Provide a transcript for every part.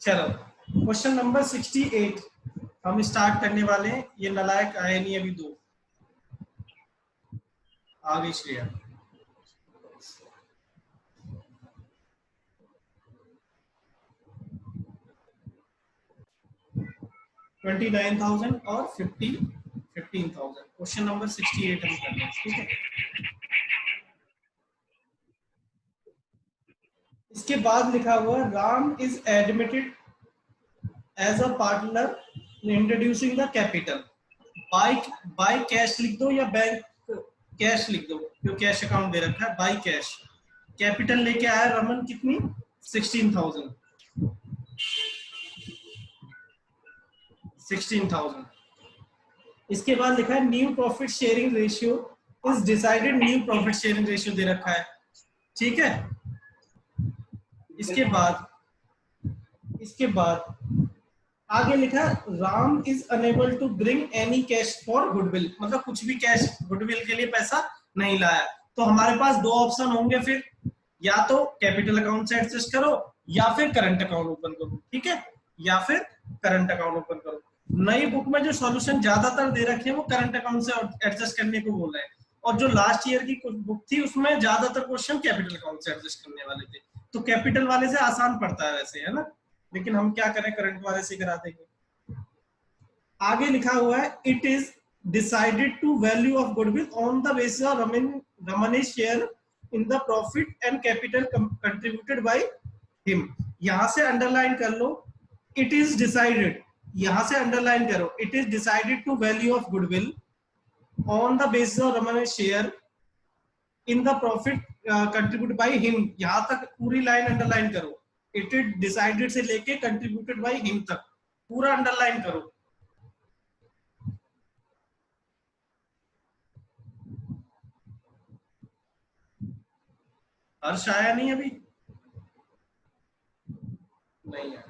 चलो question number 68 हम start करने वाले हैं। ये नालायक आए नहीं अभी दो आगे श्रेया। 29,000 और 15,000 क्वेश्चन नंबर 68 हम कर रहे हैं, ठीक है। इसके बाद लिखा हुआ Ram is admitted as a partner introducing the capital. By cash लिख दो या बैंक कैश लिख दो, जो कैश अकाउंट दे रखा है। बाय कैश कैपिटल लेके आया रमन कितनी 16,000। इसके बाद लिखा है new profit sharing ratio is decided. New profit sharing ratio दे रखा है, ठीक है। इसके बाद आगे लिखा है Ram is unable to bring any cash for goodwill, मतलब कुछ भी कैश गुडविल के लिए पैसा नहीं लाया। तो हमारे पास दो ऑप्शन होंगे फिर, या तो कैपिटल अकाउंट से एडजस्ट करो या फिर करंट अकाउंट ओपन करो, ठीक है, या फिर करंट अकाउंट ओपन करो। नई बुक में जो सॉल्यूशन ज्यादातर दे रखे हैं वो करंट अकाउंट से एडजस्ट करने को बोला है, और जो लास्ट ईयर की बुक थी उसमें ज्यादातर क्वेश्चन कैपिटल अकाउंट से एडजस्ट करने वाले थे। तो कैपिटल वाले से आसान पड़ता है वैसे, है ना, लेकिन हम क्या करें, करंट वाले से करा देंगे। आगे लिखा हुआ है it is decided to value of goodwill on the basis of Raman share in the profit and capital contributed by him. यहां से अंडरलाइन कर लो इट इज डिसाइडेड, यहां से अंडरलाइन करो it is decided to value of goodwill on the basis of Raman share in the profit contributed by him. यहां तक पूरी line underline करो, इट इज डिसाइडेड से लेके कंट्रीब्यूटेड बाय हिम तक पूरा अंडरलाइन करो। हर्ष आया नहीं अभी, नहीं आया।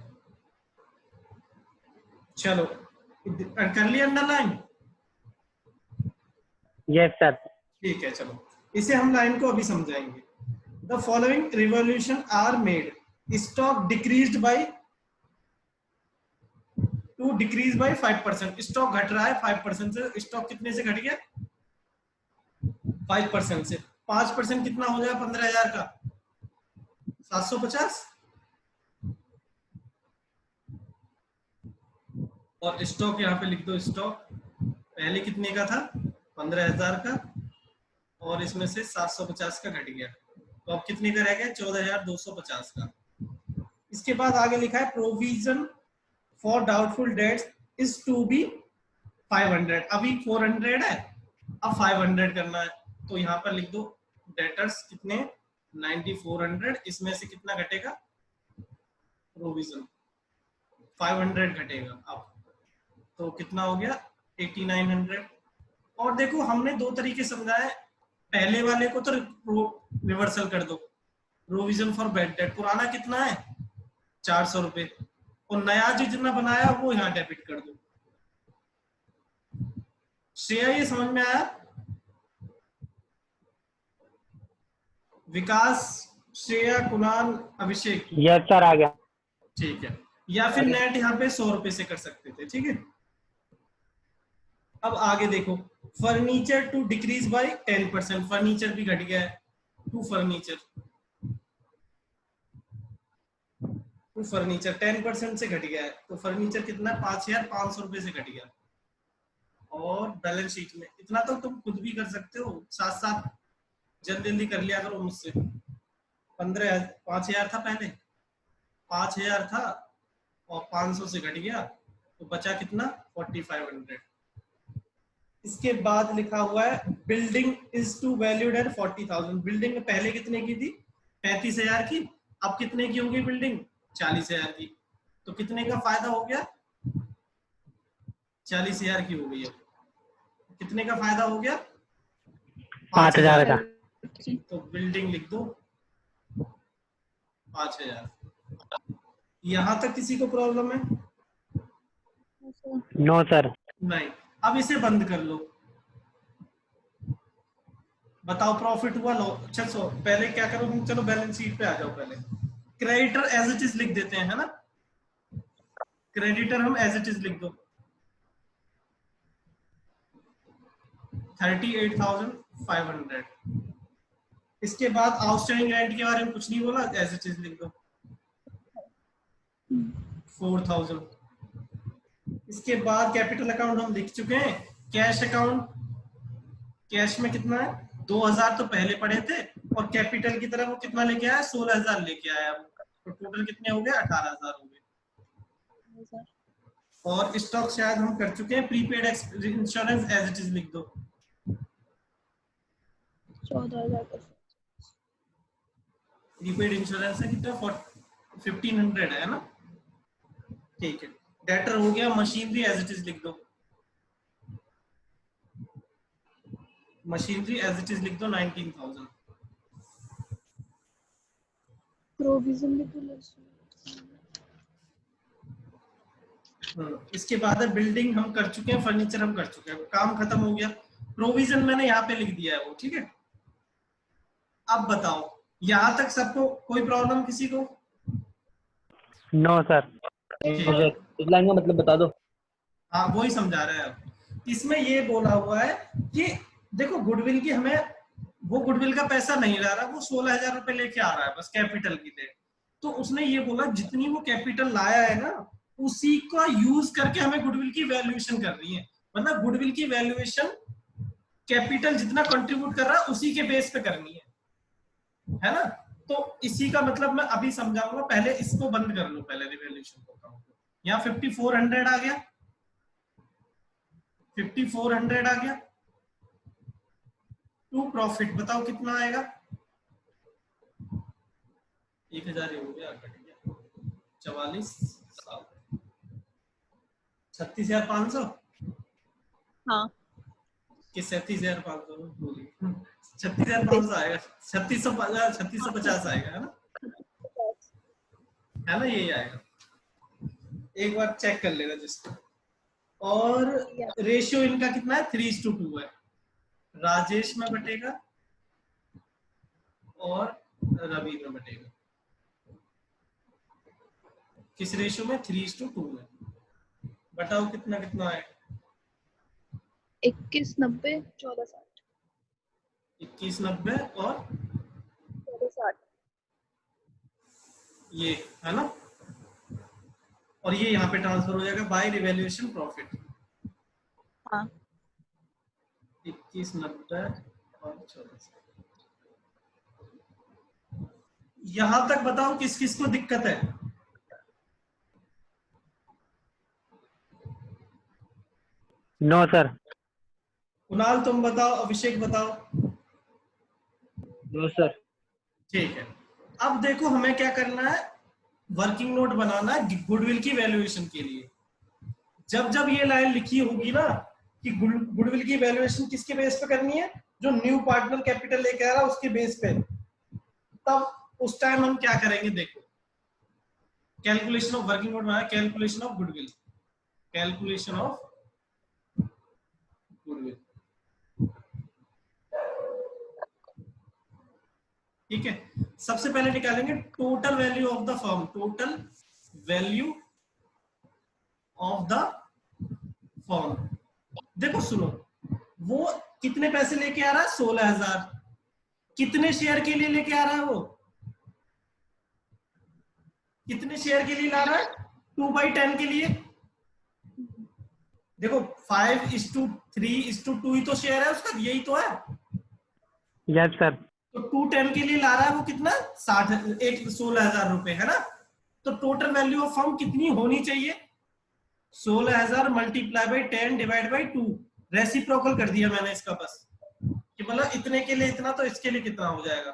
चलो कर लिया अंडरलाइन, यस सर। ठीक है। चलो इसे हम लाइन को अभी समझाएंगे। The following revolution are made, stock decreased by to decrease by 5%। Stock घट रहा है 5% से, स्टॉक कितने से घट गया 5% से। 5% कितना हो गया 15,000 का 750, और स्टॉक यहाँ पे लिख दो, स्टॉक पहले कितने का था 15,000 का, और इसमें से 750 का घट गया, तो अब कितने का रह गया 14,250 का। इसके बाद आगे लिखा है provision for doubtful debts is to be 500। अभी 400 है, अब 500 करना है, तो यहाँ पर लिख दो डेटर्स कितने 9400, इसमें से कितना घटेगा प्रोविजन 500 घटेगा, अब तो कितना हो गया 8900। और देखो हमने दो तरीके समझाए, पहले वाले को तो रिवर्सल कर दो, प्रोविजन फॉर बैड डेट पुराना कितना है 400 रुपए, और नया जो जितना बनाया वो यहाँ डेबिट कर दो। श्रेया ये समझ में आया? विकास, श्रेया, कुणाल, अभिषेक? यस सर आ गया। ठीक है, या फिर नेट यहाँ पे 100 रुपए से कर सकते थे, ठीक है। अब आगे देखो furniture to decrease by 10%, furniture भी घट गया है, टू फर्नीचर 10% से घट गया है, तो फर्नीचर कितना 5,500 रुपए से घट गया। और बैलेंस शीट में इतना तो तुम खुद भी कर सकते हो, साथ साथ जल्दी कर लिया करो मुझसे। 5,000 था पहले, 5,000 था और 500 से घट गया, तो बचा कितना 4,500। इसके बाद लिखा हुआ है building is to valued at 40,000। Building पहले कितने की थी 35,000 की, अब कितने की होगी बिल्डिंग 40,000 की, तो कितने का फायदा हो गया 40,000 की हो गई। अब कितने का फायदा हो गया 5,000 का, तो बिल्डिंग लिख दो 5,000। यहां तक किसी को प्रॉब्लम है? No sir. नहीं। अब इसे बंद कर लो, बताओ प्रॉफिट हुआ लो। अच्छा पहले क्या करो, चलो बैलेंस शीट पे आ जाओ, पहले क्रेडिटर एज इट इज लिख देते हैं, है ना। क्रेडिटर हम एज इट इज लिख दो 38,500। इसके बाद आउटस्टैंडिंग रेंट के बारे में कुछ नहीं बोला, एज इट इज लिख दो 4,000। इसके बाद कैपिटल अकाउंट हम लिख चुके हैं। कैश अकाउंट, कैश में कितना है 2,000 तो पहले पड़े थे, और कैपिटल की तरफ वो कितना लेके आया 16,000 लेके आया, तो टोटल कितने हो गए 18,000 हो गए। और स्टॉक शायद हम कर चुके हैं, prepaid insurance as it is लिख दो 14,000। प्रीपेड इंश्योरेंस है कितना 1,500 है ना, ठीक है। डेटर हो गया। मशीनरी एज इट इज लिख दो, मशीनरी एज इट इज लिख दो 19,000। प्रोविजन भी तो इसके बाद है बिल्डिंग हम कर चुके हैं, फर्नीचर हम कर चुके हैं, काम खत्म हो गया। प्रोविजन मैंने यहाँ पे लिख दिया है वो, ठीक है। अब बताओ यहाँ तक सबको कोई प्रॉब्लम किसी को? No sir. इस लाइन का मतलब बता दो। हाँ वही समझा रहे हैं अब। इसमें ये बोला हुआ है कि देखो गुडविल की हमें, वो गुडविल का पैसा नहीं ला रहा, वो 16,000 रुपए लेके आ रहा है बस कैपिटल की दे। तो उसने ये बोला जितनी वो कैपिटल लाया है ना, उसी का यूज करके हमें गुडविल की वैल्यूएशन करनी है। मतलब गुडविल की वैल्यूएशन कैपिटल जितना कंट्रीब्यूट कर रहा है उसी के बेस पे करनी है ना। तो इसी का मतलब मैं अभी समझाऊंगा, पहले इसको बंद कर लो, पहले रिवैल्यूएशन को। यहाँ 5,400 आ गया, 5,400 आ गया टू प्रॉफिट। बताओ कितना आएगा? 1,000 हो गया, कट गया 44, 36,500 हाँ कि 37,500 36,500 आएगा, 3650 आएगा, है ना यही आएगा। एक बार चेक कर लेना जिसको। और रेशियो इनका कितना है 3:2 है। राजेश में बटेगा और रवि में बटेगा। किस रेशियो में? 3:2 में। बताओ कितना कितना आएगा? 2190 1460। 2190 और 1460 ये है ना, और ये यहाँ पे ट्रांसफर हो जाएगा बाय रिवैल्यूएशन प्रॉफिट। हाँ 2190 और 1460। यहां तक बताओ किस किस को दिक्कत है? No sir. कुणाल तुम बताओ, अभिषेक बताओ। No sir. ठीक है। अब देखो हमें क्या करना है, वर्किंग नोट बनाना है गुडविल की वैल्यूएशन के लिए। जब जब ये लाइन लिखी होगी ना कि गुडविल की वैल्यूएशन किसके बेस पे करनी है, जो न्यू पार्टनर कैपिटल लेके आ रहा है उसके बेस पे, तब उस टाइम हम क्या करेंगे देखो। Calculation of working note banana, calculation of goodwill, calculation of goodwill, ठीक है। सबसे पहले निकालेंगे total value of the firm, total value of the firm. देखो सुनो, वो कितने पैसे लेके आ रहा है 16,000। कितने शेयर के लिए लेके आ रहा है वो? कितने शेयर के लिए ला रहा है? 2/10 के लिए। देखो 5:3:2 ही तो शेयर है उसका, यही तो है। Yes sir. तो 210 के लिए ला रहा है वो कितना 16,000 रुपए, है ना। तो टोटल वैल्यू ऑफ फर्म कितनी होनी चाहिए? 16,000 multiply by 10 divide by 2। Reciprocal कर दिया मैंने इसका बस, कि मतलब इतने के लिए इतना तो इसके लिए कितना हो जाएगा।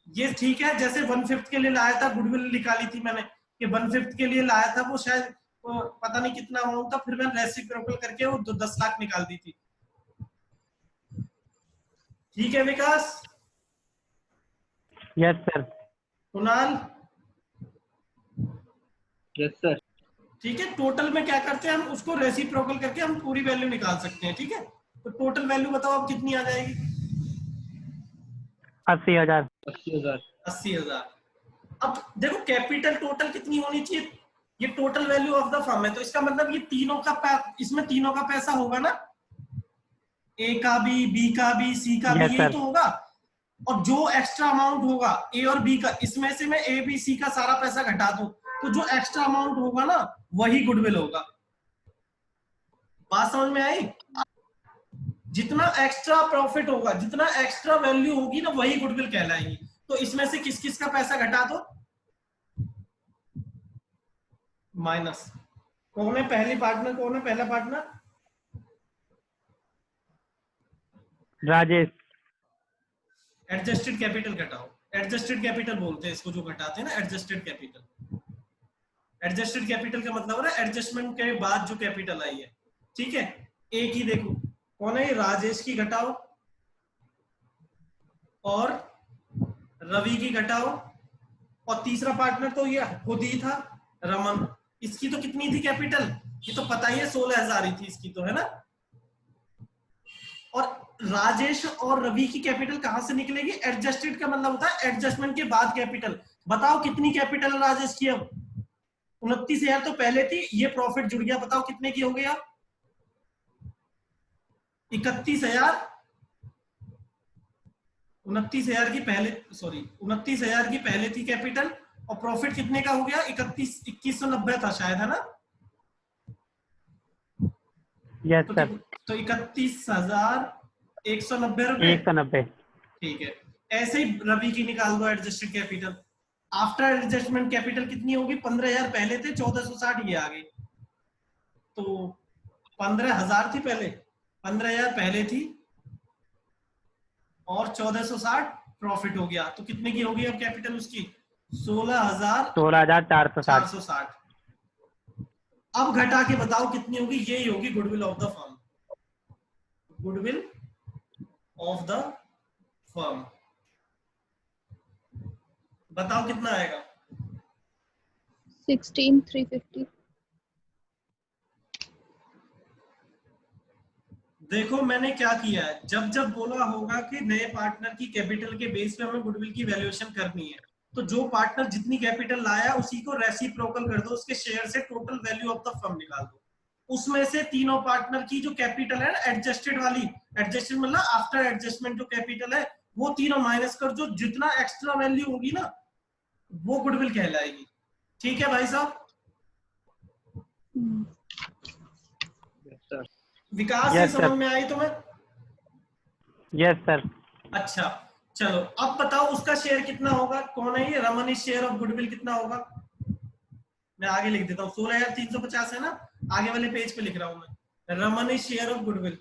ये ठीक है, जैसे 1/5 के लिए लाया था, गुडविल निकाली थी मैंने कि 1/5 के लिए लाया था, वो शायद पता नहीं कितना अमाउंट था, फिर मैंने रेसिप्रोकल करके वो 10 लाख निकाल दी थी। ठीक है Vikas? Yes sir. Kunal? Yes sir. ठीक है। टोटल में क्या करते हैं हम, उसको रेसिप्रोकल करके हम पूरी वैल्यू निकाल सकते हैं, ठीक है। तो टोटल वैल्यू बताओ अब कितनी आ जाएगी? 80,000। 80,000। 80,000। अब देखो कैपिटल टोटल कितनी होनी चाहिए? ये total value of the firm है, तो इसका मतलब ये तीनों का इसमें तीनों का पैसा होगा ना, ए का भी, बी का भी, सी का भी, यस यही सर। तो होगा। और जो एक्स्ट्रा अमाउंट होगा ए और बी का, इसमें से मैं ए बी सी का सारा पैसा घटा दूं तो जो एक्स्ट्रा अमाउंट होगा ना वही गुडविल होगा। बात समझ में आई? जितना एक्स्ट्रा प्रॉफिट होगा, जितना एक्स्ट्रा वैल्यू होगी ना, वही गुडविल कहलाएगी। तो इसमें से किस किस का पैसा घटा दो, माइनस। कौन है पहली पार्टनर, कौन है पहला पार्टनर? राजेश। एडजस्टेड कैपिटल घटाओ। एडजस्टेड कैपिटल बोलते हैं इसको, जो घटाते हैं ना, एडजस्टेड कैपिटल। एडजस्टेड कैपिटल का मतलब है ना एडजस्टमेंट के बाद जो कैपिटल आई है, ठीक है। एक ही देखो कौन है, राजेश की घटाओ और रवि की घटाओ, और तीसरा पार्टनर तो ये खुद ही था, रमन। इसकी तो कितनी थी कैपिटल, ये तो पता ही है 16,000 ही थी इसकी तो, है ना। और राजेश और रवि की कैपिटल कहां से निकलेगी, एडजस्टेड का मतलब होता है एडजस्टमेंट के बाद कैपिटल। बताओ कितनी कैपिटल है राजेश की अब, 29,000 तो पहले थी, ये प्रॉफिट जुड़ गया, बताओ कितने की हो गया, 31,000। 29,000 की पहले, सॉरी 29,000 की पहले थी कैपिटल, और प्रॉफिट कितने का हो गया, 2190 था शायद, है ना। Yes sir. तो 31,190 रुपए। 190। ठीक है, ऐसे ही रवि की निकाल दो adjusted capital. After adjustment capital कितनी होगी, 15,000 पहले थे, 1460 ये आ गई, तो 15,000 थी पहले, 15,000 पहले थी और 1460 प्रॉफिट हो गया, तो कितने की होगी अब कैपिटल उसकी, 16,460। 16,460। अब घटा के बताओ कितनी होगी, यही होगी goodwill of the firm. Goodwill of the firm बताओ कितना आएगा, 16,350। देखो मैंने क्या किया है, जब जब बोला होगा कि नए पार्टनर की कैपिटल के बेस पे हमें गुडविल की वैल्यूएशन करनी है, तो जो पार्टनर जितनी कैपिटल लाया उसी को रेसिप्रोकल कर दो, उसके शेयर से total value of the firm निकाल दो। उसमें से तीनों पार्टनर की जो कैपिटल है एडजस्टेड वाली, एडजस्टेड मतलब आफ्टर एडजस्टमेंट जो कैपिटल है, वो तीनों माइनस कर, जो जितना एक्स्ट्रा वैल्यू होगी ना वो गुडविल कहलाएगी। ठीक है भाई साहब, यस सर। विकास Yes, ये समझ sir. में आई तुम्हें? Yes sir. अच्छा चलो, अब बताओ उसका शेयर कितना होगा, कौन है ये, Raman is share of goodwill कितना होगा, मैं आगे लिख देता हूँ, 16,350 है ना, आगे वाले पेज पे लिख रहा हूं मैं, Raman is share of goodwill,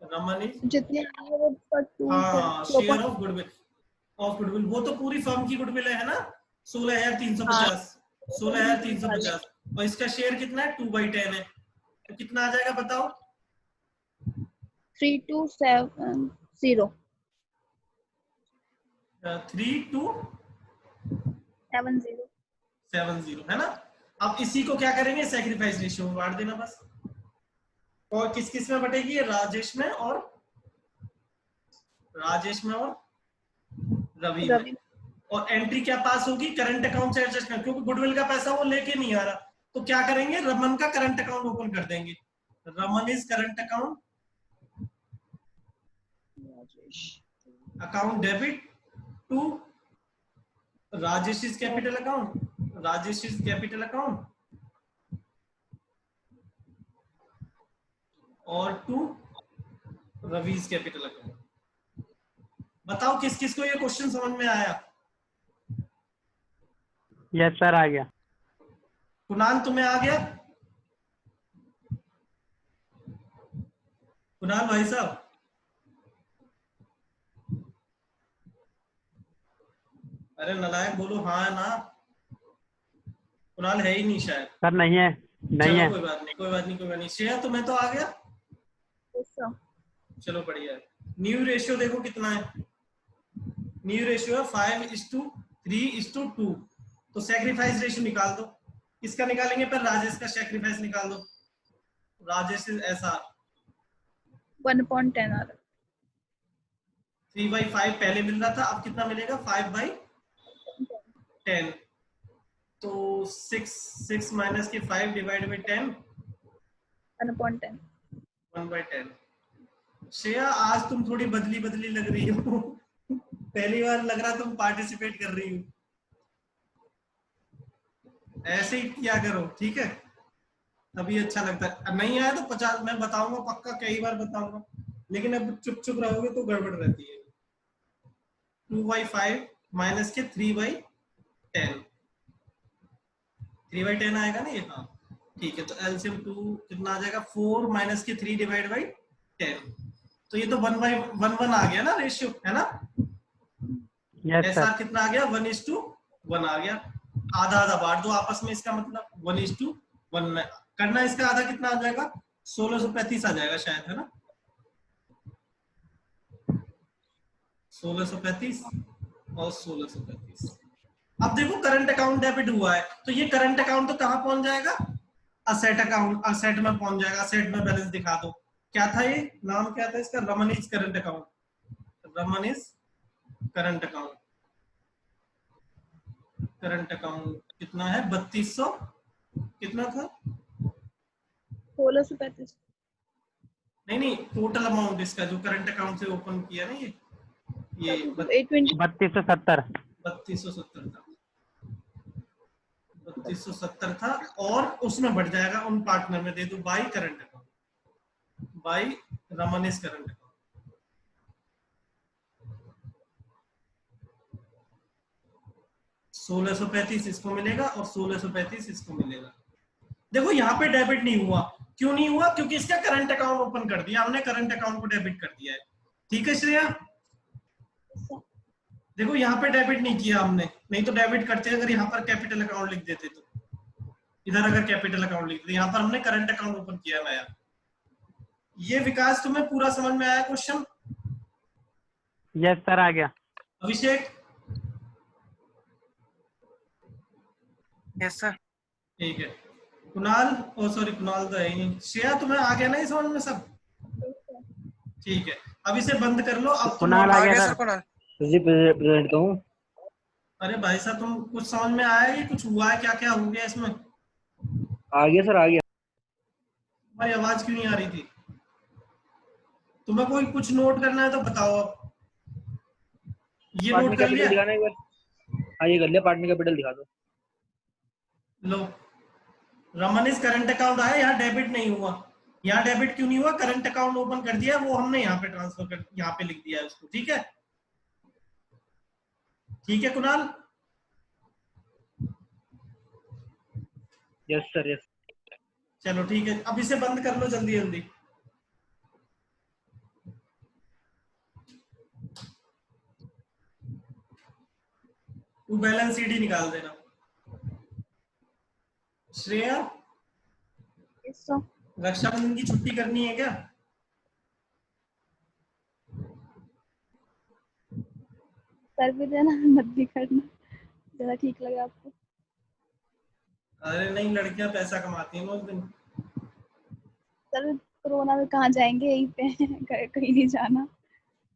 Raman is, जितने आए वो पर 2 हाँ share of goodwill, of goodwill, वो तो पूरी फर्म की गुडविल है ना, 16,350, 16,350, और इसका शेयर कितना है, 2/10 है, तो कितना आ जाएगा बताओ, 3270 3270 है ना। अब इसी को क्या करेंगे, सैक्रिफाइस रेशियो में बांट देना बस, और किस किस में बटेगी, राजेश में और रवि में। और एंट्री क्या पास होगी, करंट अकाउंट से एडजस्ट कर, क्योंकि गुडविल का पैसा वो लेके नहीं आ रहा, तो क्या करेंगे, रमन का करंट अकाउंट ओपन कर देंगे, Raman is current account, account debit to Rajesh is capital account, Rajesh is capital account, और to Ravi is capital account. बताओ किस किस को ये क्वेश्चन समझ में आया? यस सर, आ गया। कुणाल तुम्हें आ गया? कुणाल भाई साहब, अरे नलायक बोलो हाँ ना, कुणाल है ही नहीं शायद, सर नहीं है, नहीं है। कोई बात नहीं, कोई बात नहीं, कोई बात नहीं। श्रेया तुम्हें तो आ गया, चलो बढ़िया है। न्यू रेशियो देखो कितना है, न्यू रेशियो है 5:3:2, तो सैक्रिफाइस रेशियो निकाल दो, किसका निकालेंगे, पर राजेश का सैक्रिफाइस निकाल दो, राजेश इज एसआर 1/10 आ रहा है। 3/5 पहले मिल रहा था, अब कितना मिलेगा, 5/10, तो 6 माइनस के 5 डिवाइड बाई 10 1/10. 1/10। श्रेया आज तुम थोड़ी बदली बदली लग रही हो। पहली बार लग रहा तुम पार्टिसिपेट कर रही हो। ऐसे ही किया करो, ठीक है, तभी अच्छा लगता है। नहीं आया तो 50 मैं बताऊंगा पक्का, कई बार बताऊंगा, लेकिन अब चुप चुप रहोगे तो गड़बड़ रहती है। 2/5 माइनस के 3/10, 3/10 आएगा ना ये? हाँ ठीक है, तो एलसीएम 2 कितना आ जाएगा? 4 माइनस के 3 डिवाइड बाई 10। तो ये तो 1/1 आ गया ना रेशियो, है ना? यस ऐसा सर। कितना आ गया? 1:1 आ गया। आधा आधा बांट दो आपस में, इसका मतलब 1:1 में करना। इसका आधा कितना आ जाएगा? 1635 आ जाएगा शायद, है ना? 1635 और 1635। अब देखो करंट अकाउंट डेबिट हुआ है, तो ये करंट अकाउंट तो कहां पहुंच जाएगा? असेट अकाउंट, असेट में पहुंच जाएगा। असेट में बैलेंस दिखा दो। क्या था ये? नाम क्या था इसका? Raman's current account. Raman's current account. Current account कितना है? 3200 कितना था? 1635. नहीं नहीं, टोटल अमाउंट इसका जो करंट अकाउंट से ओपन किया ना, ये 820. 3270। 3270 था। 3270 था, और उसमें बढ़ जाएगा उन पार्टनर में दे दो by current account, by Raman's current account. सोलह सौ 35 इसको मिलेगा और 1635 इसको मिलेगा। देखो यहाँ पे डेबिट नहीं हुआ। क्यों नहीं हुआ? क्योंकि इसका करंट अकाउंट ओपन कर दिया हमने, करंट अकाउंट को डेबिट कर दिया है। ठीक है श्रेया? देखो यहाँ पे डेबिट नहीं किया हमने, नहीं तो डेबिट करते अगर यहाँ पर कैपिटल अकाउंट लिख देते तो। इधर अगर कैपिटल अकाउंट लिख देते, यहाँ पर हमने करंट अकाउंट ओपन किया नया। ये विकास तुम्हें पूरा समझ में आया क्वेश्चन? यस सर आ गया। अभिषेक? Yes sir. ठीक है। कुणाल? ओ सॉरी, कुणाल तो है ही नहीं। श्रेया तुम्हें आ गया ना ये समझ में सब? ठीक है, अब इसे बंद कर लो। अब तुम कुणाल आ गया सर। कुणाल। जी प्रेजेंट तो हूँ। अरे भाई साहब, तुम कुछ समझ में आया कि कुछ हुआ है? क्या क्या हो गया इसमें? आ गया सर, आ गया। तुम्हारी आवाज क्यों नहीं आ रही थी? तुम्हें कोई कुछ नोट करना है तो बताओ। अब ये पार्टनर नोट कर लिया? कैपिटल दिखाना एक बार। हाँ ये कर लिया, पार्टनर कैपिटल दिखा दो। लो, रमनीज करंट अकाउंट आया, यहाँ डेबिट नहीं हुआ। यहाँ डेबिट क्यों नहीं हुआ? करंट अकाउंट ओपन कर दिया, वो हमने यहाँ पे ट्रांसफर कर, यहाँ पे लिख दिया है उसको। ठीक है? ठीक है कुणाल? Yes sir, yes. चलो ठीक है, अब इसे बंद कर लो जल्दी जल्दी। तू बैलेंस शीट ही निकाल देना। Shreya, Yes, sir. रक्षाबंधन की छुट्टी करनी है क्या? कर भी देना, मत भी करना, जरा ठीक लगे आपको। अरे नहीं, लड़कियां पैसा कमाती हैं उस दिन। सर कोरोना में कहाँ जाएंगे, यहीं पे हैं, कहीं नहीं जाना।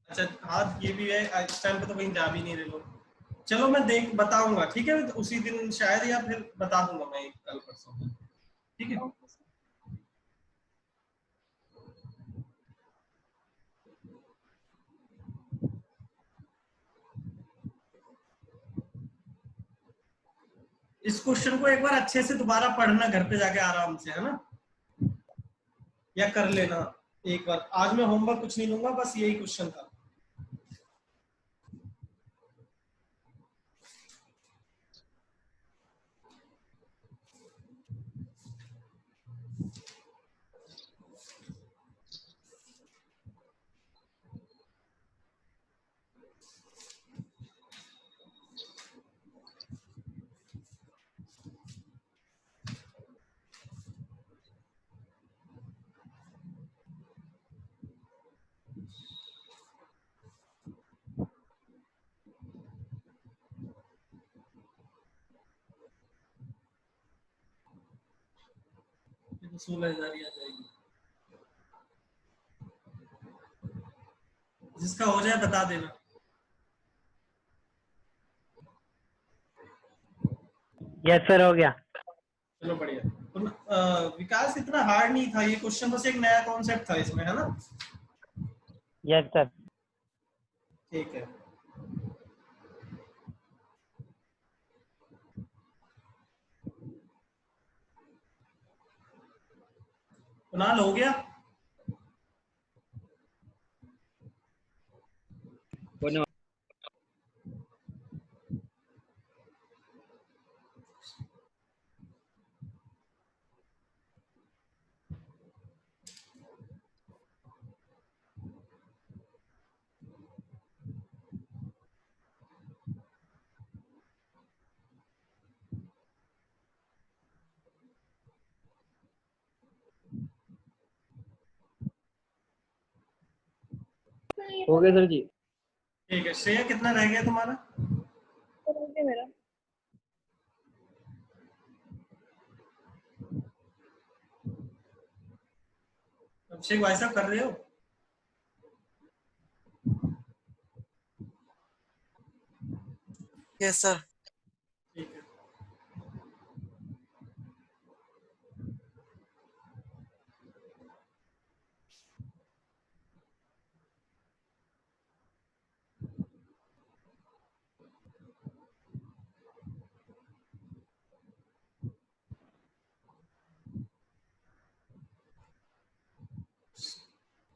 अच्छा हाँ, ये भी है, इस टाइम पे तो कहीं जा भी नहीं रहे लोग। चलो मैं देख बताऊंगा, ठीक है, उसी दिन शायद, या फिर बता दूंगा मैं कल परसों। ठीक है? Okay, sir. इस क्वेश्चन को एक बार अच्छे से दोबारा पढ़ना घर पे जाके आराम से, है ना? या कर लेना एक बार। आज मैं होमवर्क कुछ नहीं दूंगा, बस यही क्वेश्चन था। ये तो 16,000 ही आ जाएगी। जिसका हो जाए बता देना। यस सर हो गया। चलो बढ़िया। तो विकास इतना हार्ड नहीं था ये क्वेश्चन, बस एक नया कॉन्सेप्ट था इसमें, है ना? Yes sir. ठीक है। कुणाल हो गया? होने हो गया सर जी। ठीक है। श्रेया कितना रह गया तुम्हारा? तो हो गया मेरा। अभिषेक भाई साहब कर रहे हो? Yes sir. ठीक है।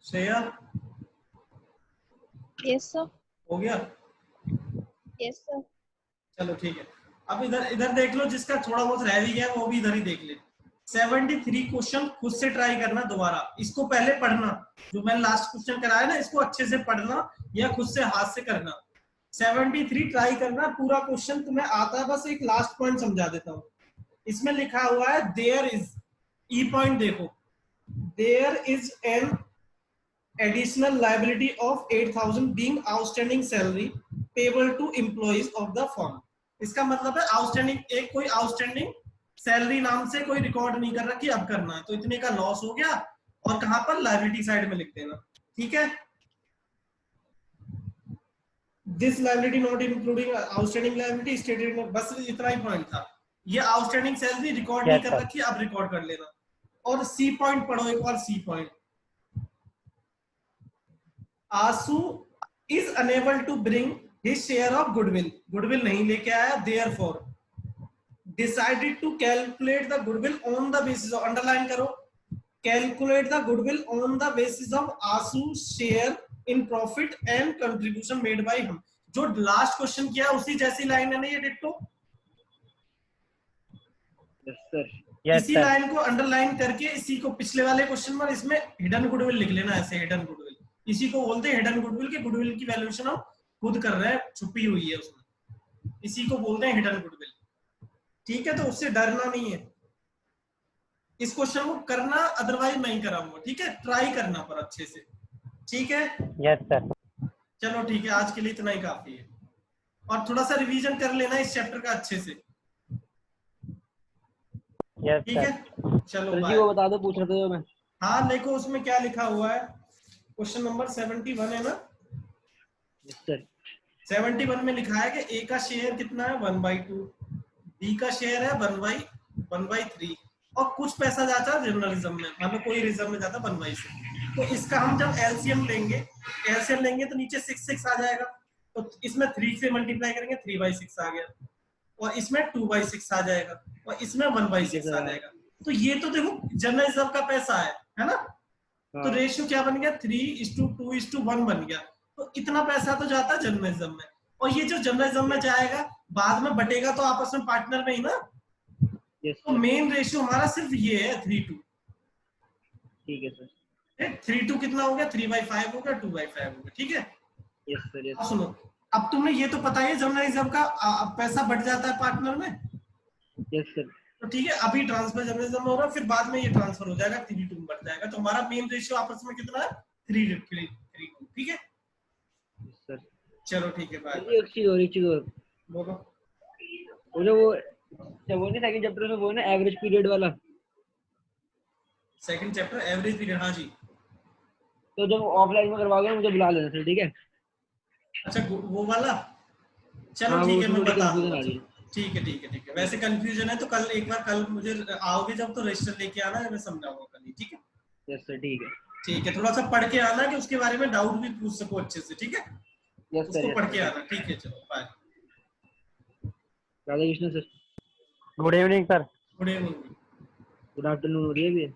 Shreya yes sir. हो गया? Yes sir. चलो ठीक है। अब इधर इधर देख लो, जिसका थोड़ा बहुत रह भी गया वो भी इधर ही देख ले। 73 क्वेश्चन खुद से ट्राई करना दोबारा। इसको पहले पढ़ना, जो मैंने लास्ट क्वेश्चन कराया ना, इसको अच्छे से पढ़ना या खुद से हाथ से करना। 73 ट्राई करना, पूरा क्वेश्चन तुम्हें आता है, बस एक लास्ट पॉइंट समझा देता हूँ। इसमें लिखा हुआ है देयर इज, ई पॉइंट देखो, there is an additional liability of 8,000 being outstanding salary payable to employees of the firm। इसका मतलब है आउटस्टैंडिंग, एक कोई आउटस्टैंडिंग सैलरी नाम से कोई रिकॉर्ड नहीं कर रखी, अब करना है, तो इतने का लॉस हो गया, और कहां पर? लायबिलिटी साइड में लिख देना। ठीक है। This liability not including outstanding liability stated, बस इतना ही पॉइंट था। ये आउटस्टैंडिंग सैलरी रिकॉर्ड नहीं कर रखी, अब रिकॉर्ड कर लेना। और सी पॉइंट पढ़ो एक बार, C point, Asu is unable to bring his share of goodwill, goodwill नहीं लेके आया, therefore decided to calculate the goodwill on the basis of, underline करो, calculate the goodwill on the basis of आसू's share in profit and contribution made by him। जो last question किया उसी जैसी line है ना ये डिट्टो? Yes sir. इसी line को अंडरलाइन करके इसी को पिछले वाले क्वेश्चन में इसमें हिडन गुडविल लिख लेना, ऐसे हिडन गुडविल। इसी को बोलते हैं हिडन गुडविल, के गुडविल की वैल्यूएशन हम खुद कर रहे हैं, छुपी हुई है उसमें, इसी को बोलते हैं हिडन गुडविल। ठीक है, तो उससे डरना नहीं है, इस क्वेश्चन को करना, अदरवाइज नहीं कराऊंगा। ठीक है, ट्राई करना पर अच्छे से। ठीक है? Yes sir. चलो ठीक है, आज के लिए इतना ही काफी है, और थोड़ा सा रिवीजन कर लेना इस चैप्टर का अच्छे से। ठीक है, चलो जी वो बता दो, पूछ रहे थे मैं। हाँ देखो उसमें क्या लिखा हुआ है, क्वेश्चन नंबर 71 है ना? Yes sir. 71 में लिखा है कि ए का शेयर कितना है 1/2, बी का शेयर है 1/3, और कुछ पैसा जाता है जनरल रिजर्व में, मतलब कोई रिजर्व में जाता है 1/6। तो इसका हम जब एलसीएम लेंगे तो नीचे 6 आ जाएगा, तो इसमें 3 से मल्टीप्लाई करेंगे 3/6 आ गया, और इसमें 2/6 आ जाएगा, और इसमें 1/6 आ जाएगा। तो ये तो देखो जनरल रिजर्व का पैसा है ना? तो रेशियो क्या बन गया? 3:2:1 बन गया। तो इतना पैसा तो जाता है जनरल रिजर्व में, और ये जो जनरल रिजर्व में जाएगा बाद में बटेगा तो आपस में पार्टनर में ही ना। तो मेन रेशियो हमारा सिर्फ ये है 3:2। ठीक है सर। 3:2 कितना हो गया? 3/5 हो गया, 2/5 हो गया। ठीक है? Yes sir. यस। अब सुनो, अब तुमने ये तो पता है जनरल रिजर्व का पैसा बढ़ जाता है पार्टनर में। Yes sir. तो ठीक है, अभी ट्रांसफर जनरल रिजर्व में हो रहा है, फिर बाद में ये ट्रांसफर हो जाएगा 3:2 में बढ़ जाएगा। तो हमारा मेन रेशियो आपस में कितना है? 3:2। ठीक है, सर चलो ठीक है, बाय। एक चीज और बोलो। वो नहीं सेकंड चैप्टर में वो ना एवरेज पीरियड वाला, सेकंड चैप्टर एवरेज पीरियड, हाँ जी। तो जब ऑफलाइन में करवाओगे मुझे बुला लेना सर, ठीक है? अच्छा वो वाला, चलो हाँ, ठीक है, वो मैं थोड़ी बता confusion दूंगा। आ रही है। ठीक है ठीक है ठीक है। वैसे कंफ्यूजन है तो कल एक बार, कल मुझे आओगे जब तो रजिस्टर लेके आना, मैं समझाऊंगा कल ही, ठीक है। यस सर ठीक है। ठीक है, थोड़ा सा पढ़ के आना कि उसके बारे में डाउट भी पूछ सको अच्छे से, ठीक है। यस सर उसको यस पढ़ के सर। आना, ठीक है, चलो bye. Radha Krishna sir. Good evening sir. Good evening. Good afternoon हो रही है अभी।